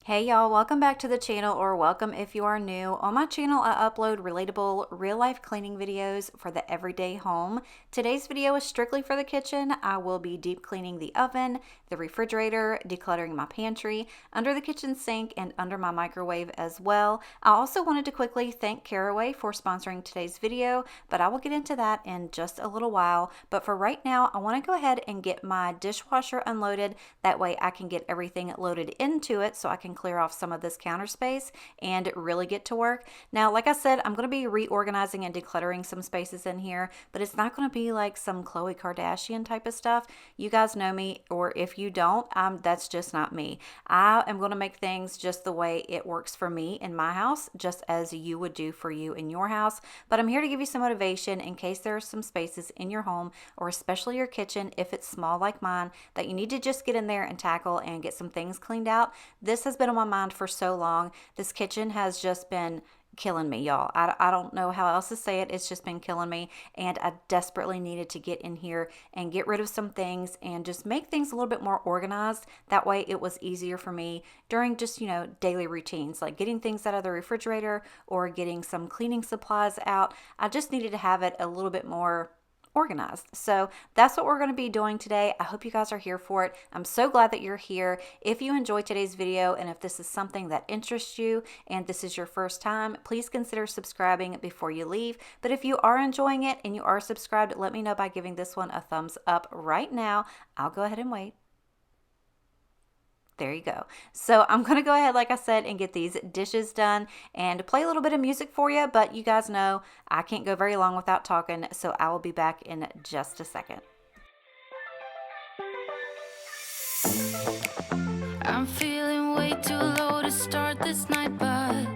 Hey y'all, welcome back to the channel, or welcome if you are new. On my channel, I upload relatable real-life cleaning videos for the everyday home. Today's video is strictly for the kitchen. I will be deep cleaning the oven, the refrigerator, decluttering my pantry, under the kitchen sink, and under my microwave as well. I also wanted to quickly thank Caraway for sponsoring today's video, but I will get into that in just a little while. But for right now, I want to go ahead and get my dishwasher unloaded. That way I can get everything loaded into it so I can clear off some of this counter space and really get to work. Now, like I said, I'm going to be reorganizing and decluttering some spaces in here, but it's not going to be like some Khloe Kardashian type of stuff. You guys know me, or if you don't, that's just not me. I am going to make things just the way it works for me in my house, just as you would do for you in your house. But I'm here to give you some motivation in case there are some spaces in your home, or especially your kitchen, if it's small like mine, that you need to just get in there and tackle and get some things cleaned out. This has been on my mind for so long. This kitchen has just been killing me, y'all. I don't know how else to say it. It's just been killing me, and I desperately needed to get in here and get rid of some things and just make things a little bit more organized. That way it was easier for me during just, daily routines, like getting things out of the refrigerator or getting some cleaning supplies out. I just needed to have it a little bit more organized. So that's what we're going to be doing today. I hope you guys are here for it. I'm so glad that you're here. If you enjoyed today's video, and if this is something that interests you and this is your first time, please consider subscribing before you leave. But if you are enjoying it and you are subscribed, let me know by giving this one a thumbs up right now. I'll go ahead and wait. There you go. So I'm going to go ahead, like I said, and get these dishes done and play a little bit of music for you. But you guys know I can't go very long without talking, so I will be back in just a second. I'm feeling way too low to start this night, but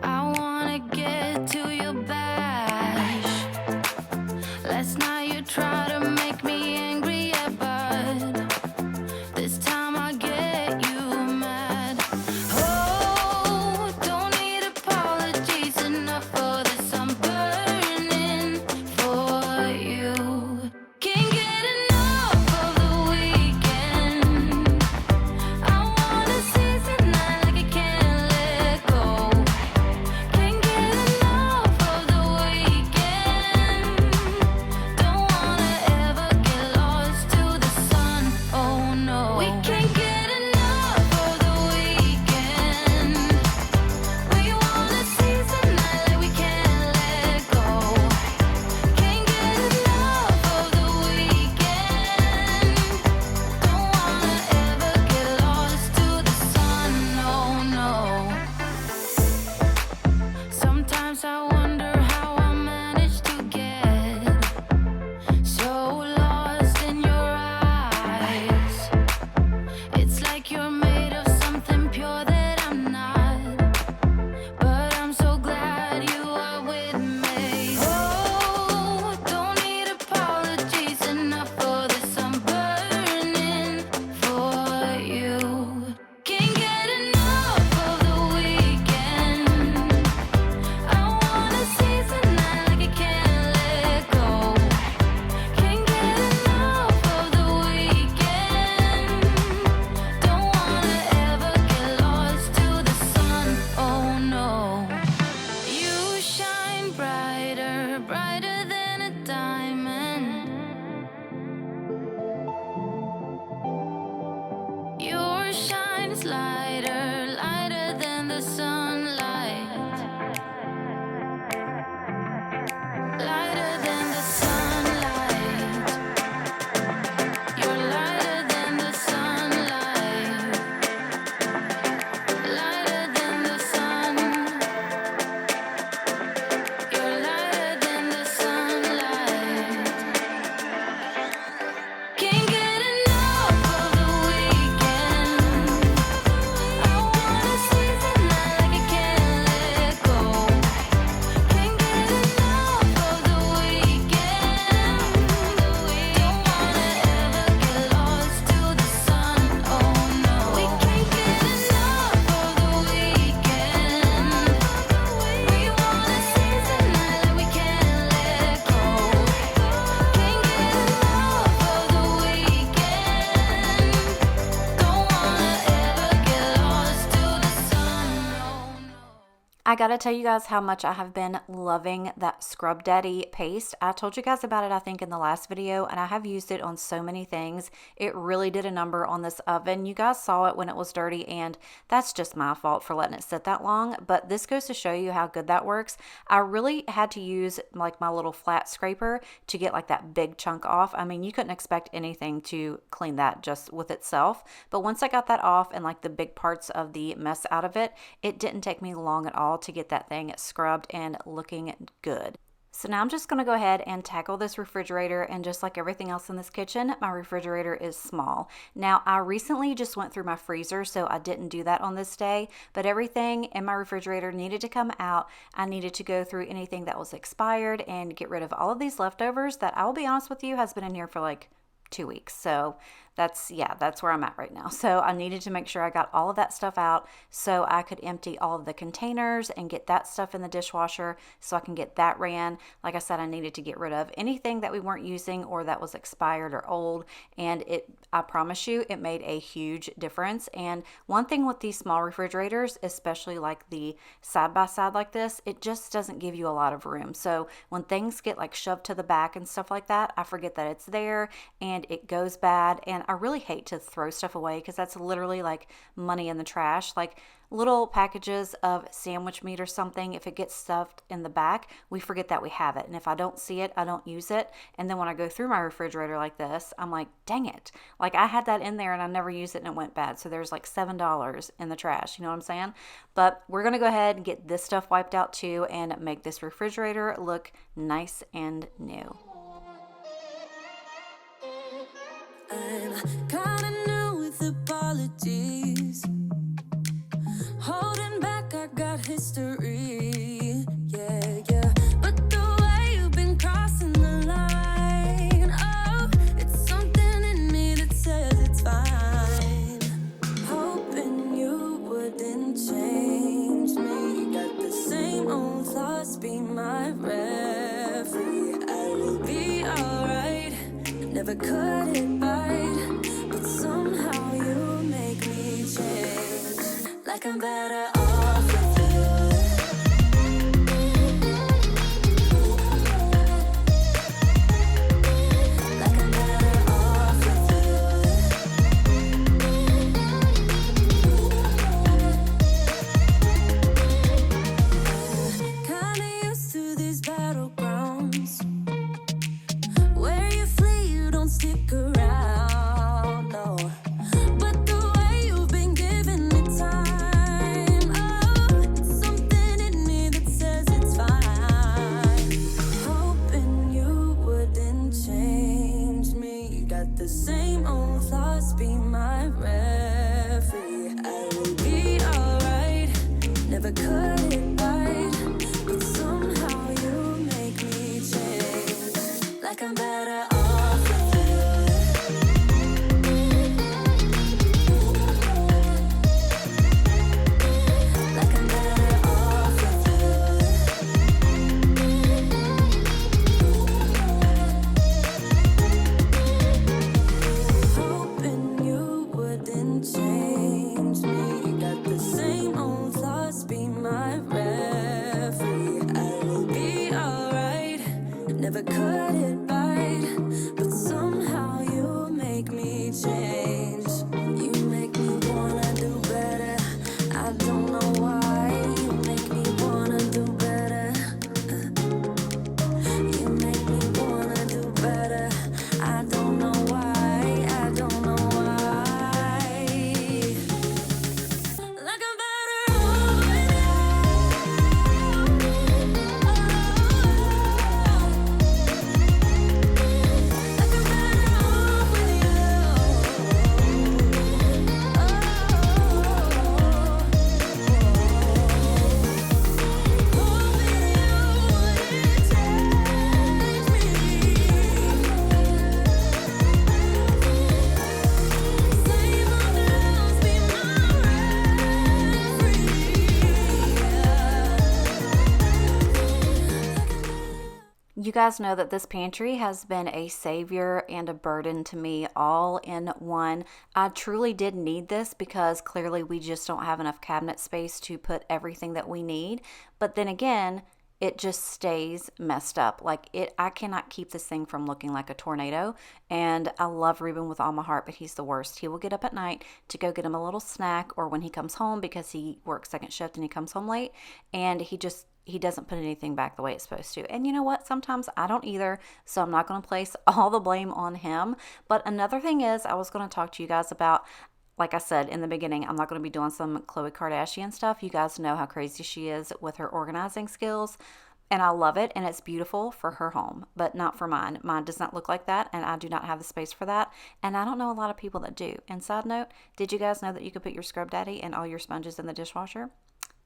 I want to get to your bash. Last night you tried to make me angry, yeah, but this time I get you mad. Oh, don't need apologies, enough for this. I'm burning for you. Can't get enough of the weekend. I wanna see I gotta tell you guys how much I have been loving that Scrub Daddy paste. I told you guys about it, I think, in the last video, and I have used it on so many things. It really did a number on this oven. You guys saw it when it was dirty, and that's just my fault for letting it sit that long, but this goes to show you how good that works. I really had to use like my little flat scraper to get like that big chunk off. I mean, you couldn't expect anything to clean that just with itself, but once I got that off and like the big parts of the mess out of it, it didn't take me long at all to get that thing scrubbed and looking good. So now I'm just going to go ahead and tackle this refrigerator, and just like everything else in this kitchen, my refrigerator is small. Now I recently just went through my freezer, so I didn't do that on this day, but everything in my refrigerator needed to come out. I needed to go through anything that was expired and get rid of all of these leftovers that, I will be honest with you, has been in here for like 2 weeks. So that's where I'm at right now. So I needed to make sure I got all of that stuff out so I could empty all of the containers and get that stuff in the dishwasher so I can get that ran. Like I said, I needed to get rid of anything that we weren't using or that was expired or old, and I promise you, it made a huge difference. And one thing with these small refrigerators, especially like the side by side like this, it just doesn't give you a lot of room. So when things get like shoved to the back and stuff like that, I forget that it's there and it goes bad. And I really hate to throw stuff away because that's literally like money in the trash. Like little packages of sandwich meat or something, if it gets stuffed in the back, we forget that we have it. And if I don't see it, I don't use it. And then when I go through my refrigerator like this, I'm like, dang it. Like I had that in there and I never used it and it went bad. So there's like $7 in the trash. You know what I'm saying? But we're going to go ahead and get this stuff wiped out too and make this refrigerator look nice and new. I'm kinda new with apologies. Holding back, I got history. Yeah, yeah. But the way you've been crossing the line, oh, it's something in me that says it's fine. Hoping you wouldn't change me. Got the same old thoughts, be my referee. I will be alright. Never cut it bite, but somehow you make me change. Like I'm better off with you. Like I'm better off with you. Kinda used to these battlegrounds where you flee, you don't stick around, no. But the way you've been giving me time, You guys know that this pantry has been a savior and a burden to me all in one. I truly did need this because clearly we just don't have enough cabinet space to put everything that we need. But then again, it just stays messed up. I cannot keep this thing from looking like a tornado. And I love Ruben with all my heart, but he's the worst. He will get up at night to go get him a little snack, or when he comes home, because he works second shift and he comes home late, and he doesn't put anything back the way it's supposed to. And you know what? Sometimes I don't either, so I'm not going to place all the blame on him. But another thing is, I was going to talk to you guys about, like I said in the beginning, I'm not going to be doing some Khloe Kardashian stuff. You guys know how crazy she is with her organizing skills, and I love it, and it's beautiful for her home, but not for mine. Mine does not look like that, and I do not have the space for that, and I don't know a lot of people that do. And side note, did you guys know that you could put your Scrub Daddy and all your sponges in the dishwasher?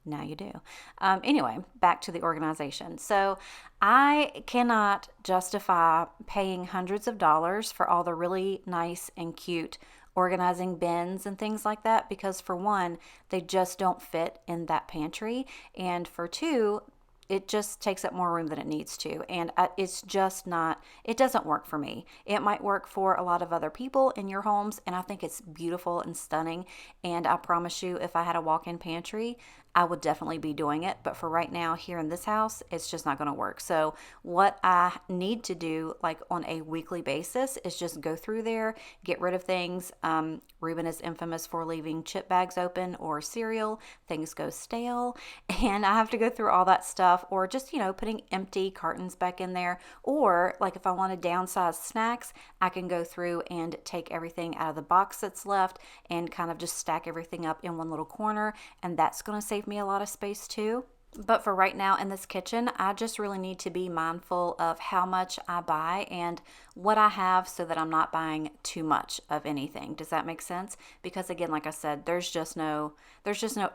Now you do. Anyway, back to the organization. So I cannot justify paying hundreds of dollars for all the really nice and cute organizing bins and things like that, because for one, they just don't fit in that pantry, and for two, it just takes up more room than it needs to. And it's just not, it doesn't work for me. It might work for a lot of other people in your homes, and I think it's beautiful and stunning. And I promise you, if I had a walk-in pantry, I would definitely be doing it. But for right now, here in this house, it's just not going to work. So what I need to do, like on a weekly basis, is just go through there, get rid of things. Ruben is infamous for leaving chip bags open or cereal. Things go stale, and I have to go through all that stuff, or just, putting empty cartons back in there. Or like if I want to downsize snacks, I can go through and take everything out of the box that's left and kind of just stack everything up in one little corner, and that's going to save me a lot of space too. But for right now in this kitchen, I just really need to be mindful of how much I buy and what I have, so that I'm not buying too much of anything. Does that make sense? Because again, like I said, there's just no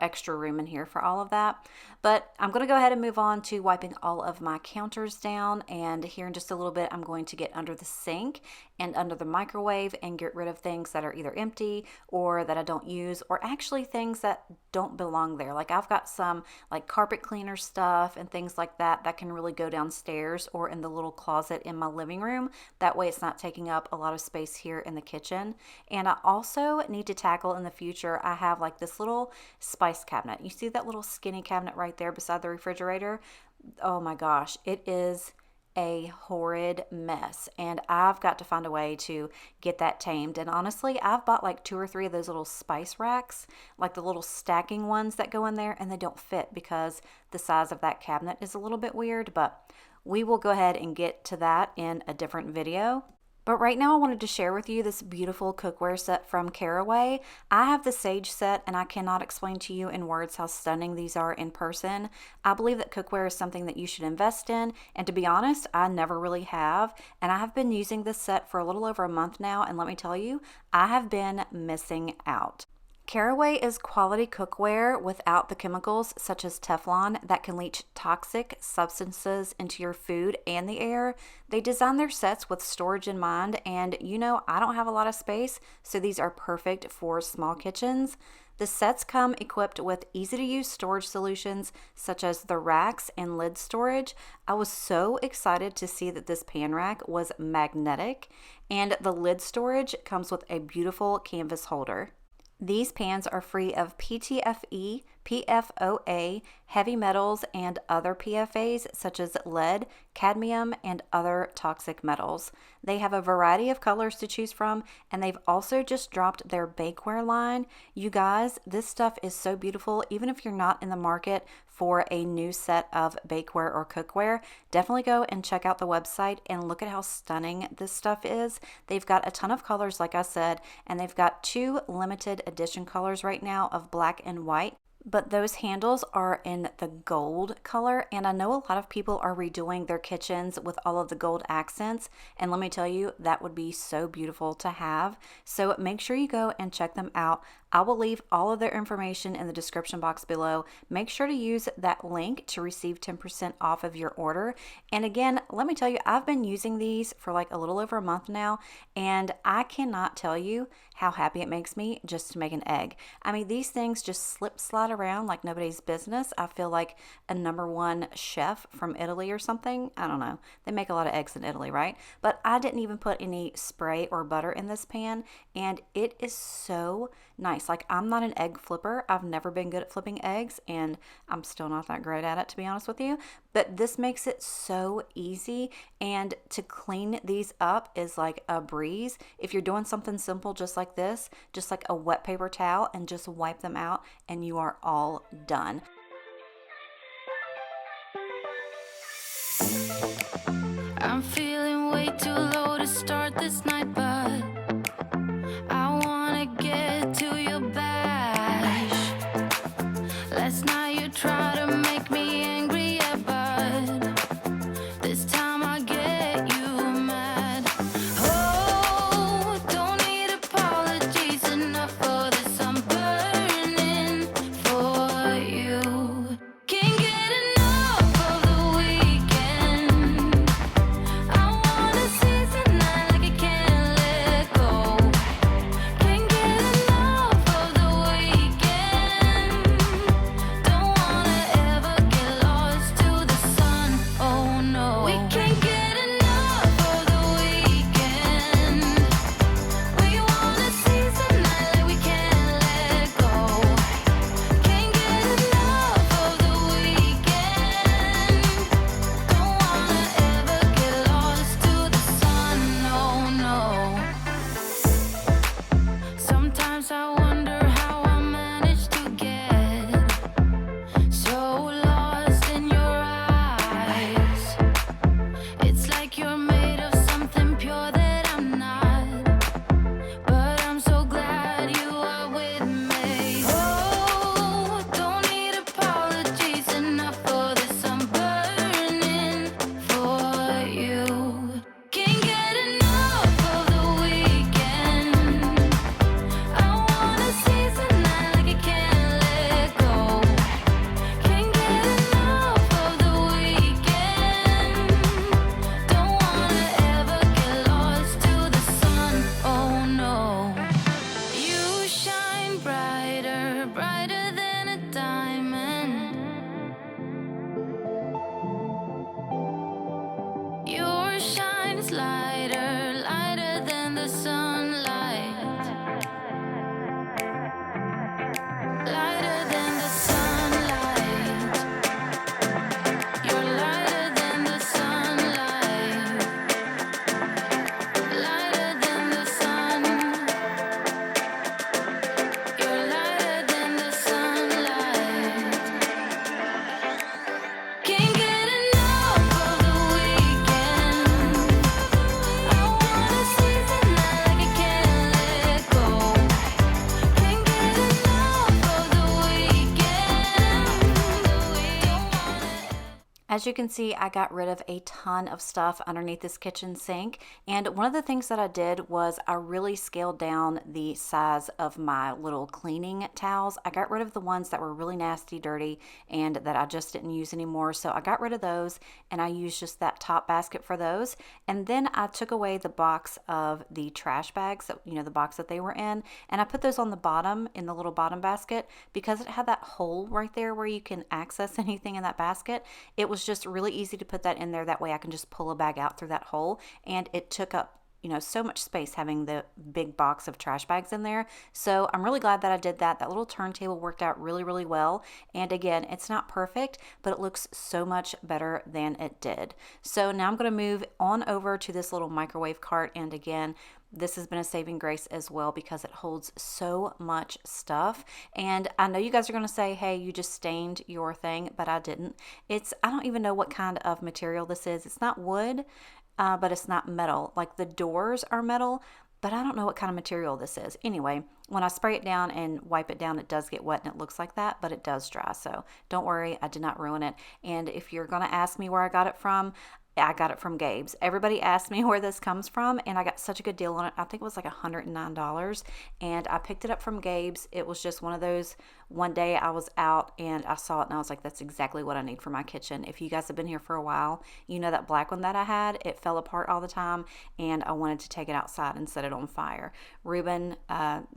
extra room in here for all of that. But I'm going to go ahead and move on to wiping all of my counters down, and here in just a little bit, I'm going to get under the sink and under the microwave and get rid of things that are either empty or that I don't use, or actually things that don't belong there. Like I've got some like carpet cleaner stuff and things like that that can really go downstairs or in the little closet in my living room. That way it's not taking up a lot of space here in the kitchen. And I also need to tackle in the future, I have like this little spice cabinet. You see that little skinny cabinet right there beside the refrigerator? Oh my gosh, it is a horrid mess, and I've got to find a way to get that tamed. And honestly, I've bought like 2 or 3 of those little spice racks, like the little stacking ones that go in there, and they don't fit because the size of that cabinet is a little bit weird. But we will go ahead and get to that in a different video. But right now I wanted to share with you this beautiful cookware set from Caraway. I have the Sage set, and I cannot explain to you in words how stunning these are in person. I believe that cookware is something that you should invest in, and to be honest, I never really have. And I have been using this set for a little over a month now, and let me tell you, I have been missing out. Caraway is quality cookware without the chemicals such as Teflon that can leach toxic substances into your food and the air. They design their sets with storage in mind, and I don't have a lot of space, so these are perfect for small kitchens. The sets come equipped with easy-to-use storage solutions such as the racks and lid storage. I was so excited to see that this pan rack was magnetic, and the lid storage comes with a beautiful canvas holder. These pans are free of PTFE, PFOA, heavy metals, and other PFAs such as lead, cadmium, and other toxic metals. They have a variety of colors to choose from, and they've also just dropped their bakeware line. You guys, this stuff is so beautiful. Even if you're not in the market for a new set of bakeware or cookware, definitely go and check out the website and look at how stunning this stuff is. They've got a ton of colors, like I said, and they've got 2 limited edition colors right now of black and white. But those handles are in the gold color, and I know a lot of people are redoing their kitchens with all of the gold accents, and let me tell you, that would be so beautiful to have. So make sure you go and check them out. I will leave all of their information in the description box below. Make sure to use that link to receive 10% off of your order. And again, let me tell you, I've been using these for like a little over a month now, and I cannot tell you how happy it makes me just to make an egg. I mean, these things just slide around like nobody's business. I feel like a #1 chef from Italy or something. I don't know. They make a lot of eggs in Italy, right? But I didn't even put any spray or butter in this pan, and it is so nice. Like, I'm not an egg flipper. I've never been good at flipping eggs, and I'm still not that great at it, to be honest with you. But this makes it so easy, and to clean these up is like a breeze. If you're doing something simple just like this, just like a wet paper towel, and just wipe them out, and you are all done. I'm feeling way too low to start this night, but I wanna get to your bash. Last night you tried to make me angry, yeah, but this time I get you mad. Oh, don't need apologies, enough for this, I'm burning for you. Can't get enough of the weekend. I wanna seize the night like I can't let go. Can't get enough of the weekend. Don't wanna ever get lost to the sun. Oh no, we can't get enough of the weekend. We wanna seize the night like we can't let go. Can't get enough of the weekend. Don't wanna ever get lost to the sun. No, no. Sometimes I wonder how I managed to get so lost in your eyes. It's like you're made of something pure that I'm not, but I'm so glad you are with me. Oh, don't need apologies, enough for this, I'm burning for you. Can't get enough of the weekend. I wanna seize the night like I can't let go. Can't get enough of the weekend. Don't wanna ever get lost to the sun. Oh no. You shine brighter, brighter than a diamond. Your shine's lighter, lighter than the sunlight. Lighter than the sunlight. You're lighter than the sunlight. Lighter than the sun. You're lighter than the sunlight. Can't get enough of the weekend. I wanna seize the night like I can't let go. Can't get enough of the weekend. Don't wanna. As you can see, I got rid of a ton of stuff underneath this kitchen sink, and one of the things that I did was I really scaled down the size of my little cleaning towels. I got rid of the ones that were really nasty, dirty, and that I just didn't use anymore, so I got rid of those, and I used just that top basket for those. And then I took away the box of the trash bags, that, you know, the box that they were in, and I put those on the bottom in the little bottom basket because it had that hole right there where you can access anything in that basket. It was just really easy to put that in there. That way I can just pull a bag out through that hole, and it took up, you know, so much space having the big box of trash bags in there. So I'm really glad that I did that. That little turntable worked out really, really well. And again, it's not perfect, but it looks so much better than it did. So now I'm going to move on over to this little microwave cart. And again, this has been a saving grace as well because it holds so much stuff. And I know you guys are going to say, hey, you just stained your thing, but I didn't. I don't even know what kind of material this is. It's not wood, but it's not metal. Like, the doors are metal, but I don't know what kind of material this is. Anyway, when I spray it down and wipe it down, it does get wet and it looks like that, but it does dry. So don't worry, I did not ruin it. And if you're going to ask me where I got it from, I got it from Gabe's. Everybody asked me where this comes from, and I got such a good deal on it. I think it was like $109, and I picked it up from Gabe's. It was just one of those, one day I was out and I saw it and I was like, that's exactly what I need for my kitchen. If you guys have been here for a while, you know that black one that I had, it fell apart all the time, and I wanted to take it outside and set it on fire. Ruben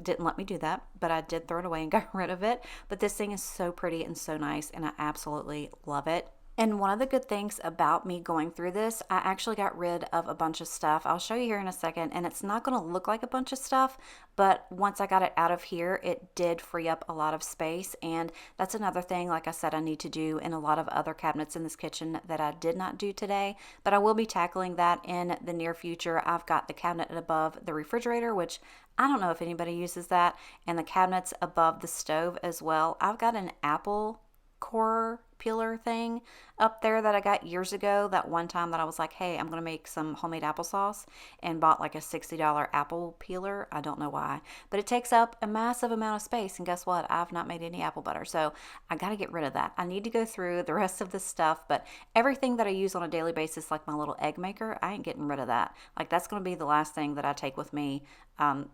didn't let me do that, but I did throw it away and got rid of it. But this thing is so pretty and so nice, and I absolutely love it. And one of the good things about me going through this, I actually got rid of a bunch of stuff. I'll show you here in a second, and it's not going to look like a bunch of stuff, but once I got it out of here, it did free up a lot of space. And that's another thing, like I said, I need to do in a lot of other cabinets in this kitchen that I did not do today, but I will be tackling that in the near future. I've got the cabinet above the refrigerator, which I don't know if anybody uses that, and the cabinets above the stove as well. I've got an apple core peeler thing up there that I got years ago, that one time that I was like, hey, I'm gonna make some homemade applesauce, and bought like a $60 apple peeler. I don't know why, but it takes up a massive amount of space, and guess what, I've not made any apple butter, so I got to get rid of that. I need to go through the rest of this stuff, but everything that I use on a daily basis, like my little egg maker, I ain't getting rid of that. Like, that's gonna be the last thing that I take with me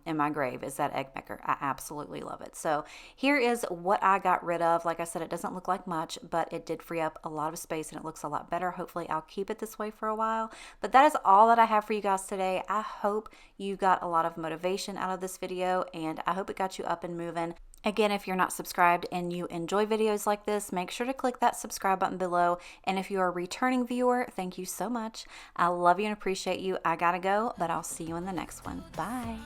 in my grave, is that egg maker. I absolutely love it. So here is what I got rid of. Like I said, it doesn't look like much, but it did free up a lot of space and it looks a lot better. Hopefully I'll keep it this way for a while. But that is all that I have for you guys today. I hope you got a lot of motivation out of this video, and I hope it got you up and moving. Again, if you're not subscribed and you enjoy videos like this, make sure to click that subscribe button below. And if you're a returning viewer, thank you so much. I love you and appreciate you. I gotta go, but I'll see you in the next one. Bye.